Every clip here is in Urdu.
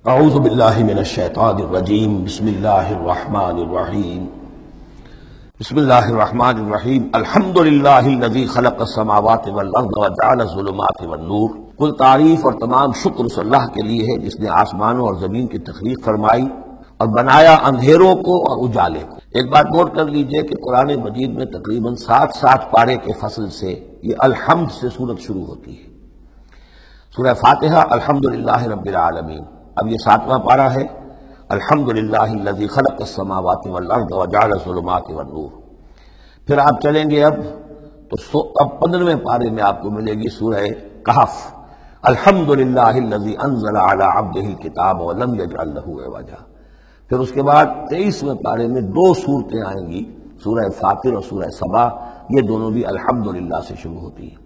اعوذ باللہ من الشیطان الرجیم بسم اللہ الرحمن الرحیم بسم اللہ الرحمن الرحیم الحمد للہ الذی خلق السماوات والارض وجعل الظلمات والنور۔ کل تعریف اور تمام شکر اس اللہ کے لیے ہے جس نے آسمانوں اور زمین کی تخلیق فرمائی اور بنایا اندھیروں کو اور اجالے کو۔ ایک بات نوٹ کر لیجئے کہ قرآن مجید میں تقریباً 7 پارے کے فصل سے یہ الحمد سے سورت شروع ہوتی ہے۔ سورہ فاتحہ الحمدللہ رب العالمین، اب یہ 7واں پارہ ہے الحمدللہ الذی خلق السماوات والارض وجعل الظلمات والنور۔ پھر آپ چلیں گے اب 15ویں پارے میں آپ کو ملے گی سورہ کہف الحمدللہ الذی انزل علی عبدہ الکتاب ولم یجعل لہ عوجا۔ پھر اس کے بعد 23ویں پارے میں 2 صورتیں آئیں گی، سورہ فاطر اور سورہ سبا، یہ دونوں بھی الحمدللہ سے شروع ہوتی ہیں،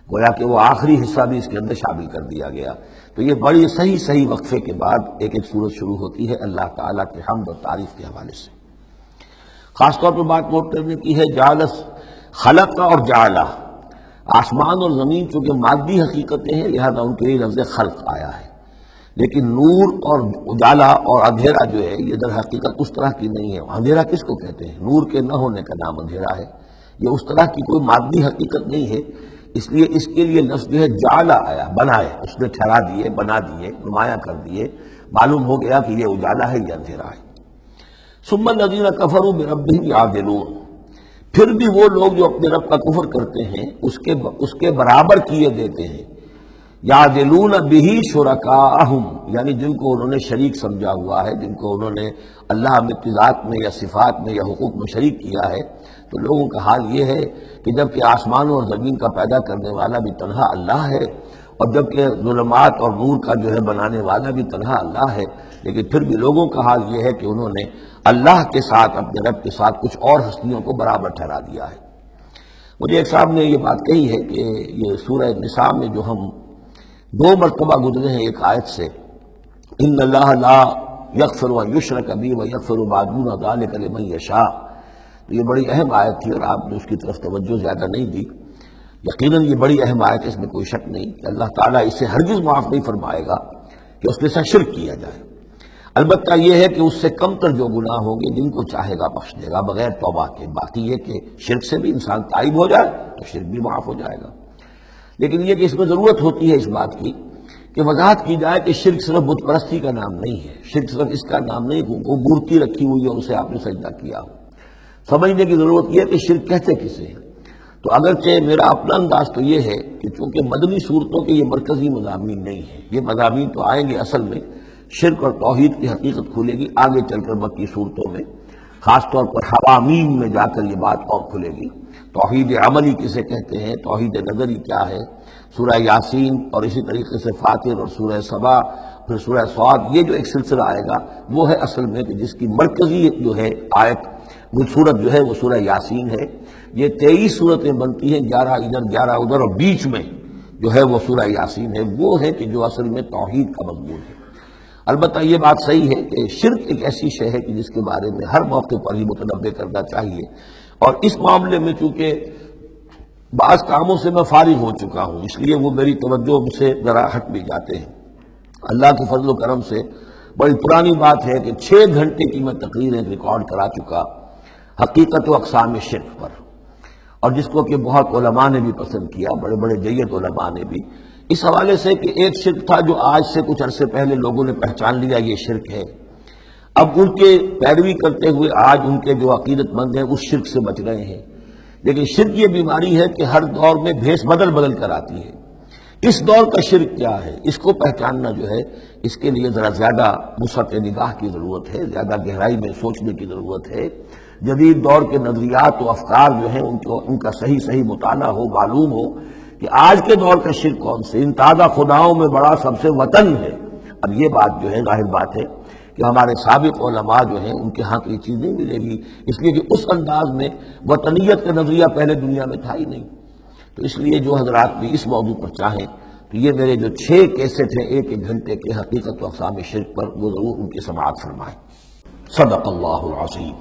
گویا کہ وہ آخری حصہ بھی اس کے اندر شامل کر دیا گیا۔ تو یہ بڑی صحیح وقفے کے بعد ایک سورت شروع ہوتی ہے اللہ تعالیٰ کے حمد اور تعریف کے حوالے سے۔ خاص طور پر بات نوٹ کرنے کی ہے جعلس خلق اور جعلہ، آسمان اور زمین چونکہ مادی حقیقتیں ہیں لہذا ان کے لیے لفظ خلق آیا ہے، لیکن نور اور اجالا اور اندھیرا جو ہے یہ در حقیقت اس طرح کی نہیں ہے۔ اندھیرا کس کو کہتے ہیں؟ نور کے نہ ہونے کا نام اندھیرا ہے، یہ اس طرح کی کوئی مادی حقیقت نہیں ہے، اس لیے اس کے لیے لفظ جو ہے جعلہ آیا، بنائے، اس نے ٹھہرا دیے، بنا دیے، نمایاں کر دیے، معلوم ہو گیا کہ یہ اجالا ہے، یہ اندھیرا ہے۔ ثم الذین کفروا بربہم یعدلون، پھر بھی وہ لوگ جو اپنے رب کا کفر کرتے ہیں اس کے برابر کیے دیتے ہیں، یعدلون بہ شرکاءہم، یعنی جن کو انہوں نے شریک سمجھا ہوا ہے، جن کو انہوں نے اللہ میں کی ذات میں یا صفات میں یا حقوق میں شریک کیا ہے، تو لوگوں کا حال یہ ہے کہ جب کہ آسمانوں اور زمین کا پیدا کرنے والا بھی تنہا اللہ ہے اور جب کہ ظلمات اور نور کا جو ہے بنانے والا بھی تنہا اللہ ہے، لیکن پھر بھی لوگوں کا حال یہ ہے کہ انہوں نے اللہ کے ساتھ اپنے رب کے ساتھ کچھ اور ہستیوں کو برابر ٹھہرا دیا ہے۔ مجھے ایک صاحب نے یہ بات کہی ہے کہ یہ سورہ نساء میں جو ہم 2 مرتبہ گزرے ہیں ایک آیت سے، ان اللہ لا یغفر ان یشرک بہ ویغفر ما دون ذلک لمن یشاء، تو یہ بڑی اہم آیت تھی اور آپ نے اس کی طرف توجہ زیادہ نہیں دی۔ یقیناً یہ بڑی اہم آیت ہے، اس میں کوئی شک نہیں کہ اللہ تعالیٰ اسے ہرگز معاف نہیں فرمائے گا کہ اس کے ساتھ شرک کیا جائے۔ البتہ یہ ہے کہ اس سے کم تر جو گناہ ہوں گے جن کو چاہے گا بخش دے گا بغیر توبہ کے، باقی یہ کہ شرک سے بھی انسان تائب ہو جائے تو شرک بھی معاف ہو جائے گا۔ لیکن یہ کہ اس میں ضرورت ہوتی ہے اس بات کی کہ وضاحت کی جائے کہ شرک صرف بت پرستی کا نام نہیں ہے، شرک صرف اس کا نام نہیں کہ وہ مورتی رکھی ہوئی ہے اور اسے آپ نے سجدہ کیا ہو۔ سمجھنے کی ضرورت یہ ہے کہ شرک کہتے کسے ہیں۔ تو اگرچہ میرا اپنا انداز تو یہ ہے کہ چونکہ مدنی صورتوں کے یہ مرکزی مضامین نہیں ہیں، یہ مضامین تو آئیں گے، اصل میں شرک اور توحید کی حقیقت کھلے گی آگے چل کر مکی صورتوں میں، خاص طور پر حوامیم میں جا کر یہ بات اور کھلے گی۔ توحید عملی کسے کہتے ہیں، توحید نظری کیا ہے، سورہ یاسین اور اسی طریقے سے فاطر اور سورہ سبا، پھر سورہ صاد، یہ جو ایک سلسلہ آئے گا وہ ہے اصل میں کہ جس کی مرکزی جو ہے آیت وہ صورت جو ہے وہ سورہ یاسین ہے۔ یہ 23 صورتیں بنتی ہیں، 11 ادھر 11 ادھر، اور بیچ میں جو ہے وہ سورہ یاسین ہے، وہ ہے کہ جو اصل میں توحید کا مضمون ہے۔ البتہ یہ بات صحیح ہے کہ شرک ایک ایسی شے ہے کہ جس کے بارے میں ہر موقع پر ہی متنبہ کرنا چاہیے، اور اس معاملے میں چونکہ بعض کاموں سے میں فارغ ہو چکا ہوں اس لیے وہ میری توجہ سے ذرا ہٹ بھی جاتے ہیں۔ اللہ کے فضل و کرم سے بڑی پرانی بات ہے کہ 6 گھنٹے کی میں تقریر ایک ریکارڈ کرا چکا حقیقت و اقسام شرک پر، اور جس کو کہ بہت علماء نے بھی پسند کیا، بڑے بڑے جید علماء نے بھی، اس حوالے سے کہ ایک شرک تھا جو آج سے کچھ عرصے پہلے لوگوں نے پہچان لیا یہ شرک ہے، اب ان کے پیروی کرتے ہوئے آج ان کے جو عقیدت مند ہیں اس شرک سے بچ رہے ہیں۔ لیکن شرک یہ بیماری ہے کہ ہر دور میں بھیس بدل کر آتی ہے۔ اس دور کا شرک کیا ہے اس کو پہچاننا جو ہے اس کے لیے ذرا زیادہ وسعت نگاہ کی ضرورت ہے، زیادہ گہرائی میں سوچنے کی ضرورت ہے۔ جدید دور کے نظریات و افکار جو ہیں ان کا صحیح مطالعہ ہو، معلوم ہو کہ آج کے دور کا شرک کون سے، ان تازہ خداؤں میں بڑا سب سے وطن ہے۔ اب یہ بات جو ہے ظاہر بات ہے کہ ہمارے سابق علماء جو ہیں ان کے ہاں کوئی چیز نہیں ملے گی، اس لیے کہ اس انداز میں وطنیت کا نظریہ پہلے دنیا میں تھا ہی نہیں۔ تو اس لیے جو حضرات بھی اس موضوع پر چاہیں تو یہ میرے جو 6 کیسٹ ہیں ایک گھنٹے کے حقیقت و اقسام شرک پر، وہ ضرور ان کی سماعت فرمائیں۔ صدق اللہ العظیم۔